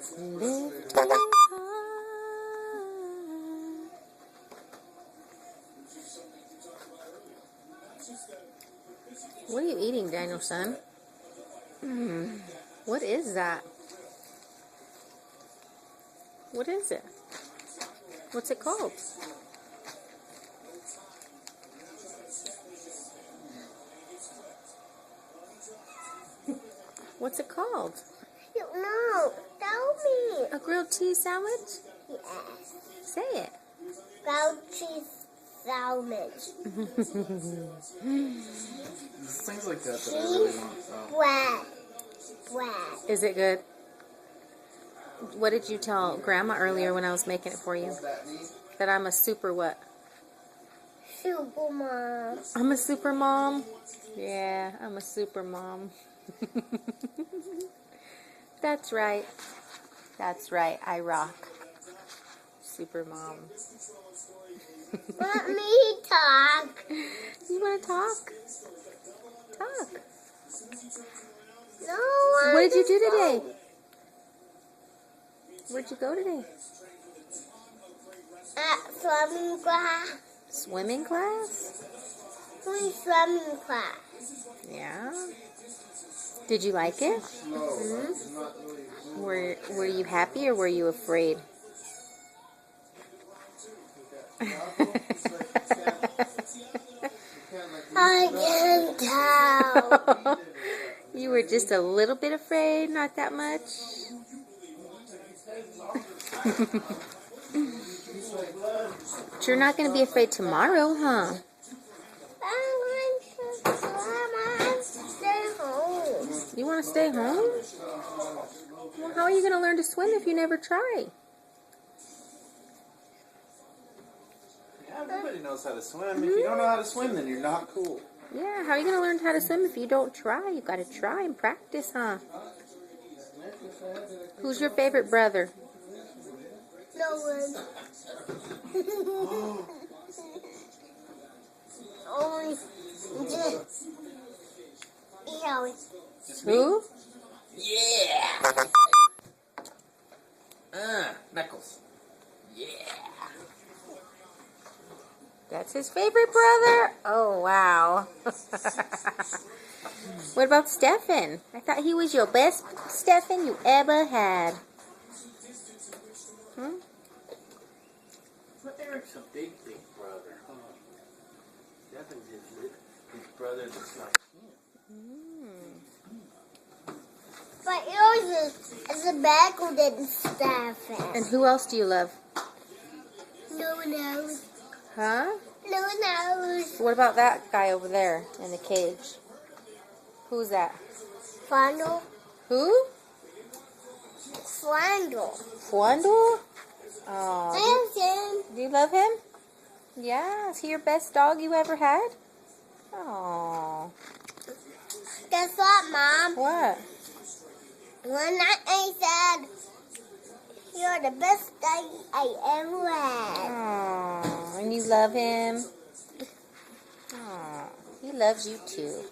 Lift me high. What are you eating, Daniel, son? What is that? What is it? What's it called? What's it called? I don't know. Tell me. A grilled cheese sandwich? Yes. Say it. Grilled cheese sandwich. Things like that I really want. Bread. Bread. Is it good? What did you tell Grandma earlier when I was making it for you? That I'm a super what? Super mom. I'm a super mom? Yeah, I'm a super mom. That's right. That's right. I rock. Super mom. Let me talk. You want to talk? Talk. No. What did you do today? Where'd you go today? At swimming class. Swimming class? Swimming class. Yeah. Did you like it? Were you happy or were you afraid? I can tell. You were just a little bit afraid, not that much. But you're not going to be afraid tomorrow, huh? I want to stay home. You want to stay home? Well, how are you going to learn to swim if you never try? Everybody knows how to swim. If you don't know how to swim, then you're not cool. Yeah, how are you going to learn how to swim if you don't try? You got to try and practice, huh? Who's your favorite brother? No one. Only this. Who? Yeah. Knuckles. Yeah. That's his favorite brother? Oh, wow. What about Stefan? I thought he was your best Stefan you ever had. Hmm? Well, Eric's a big brother, huh? Stefan's his brother that's like him. But yours is a bagel than Stefan. And who else do you love? No one knows. Huh? No one knows. What about that guy over there in the cage? Who's that? Fondle. Who? Fondle. Fwandle? Oh, There's him. do you love him? Yeah. Is he your best dog you ever had? Oh. Guess what, Mom? What? One night I said, you're the best dog I ever had. Oh, and you love him? Oh, he loves you too.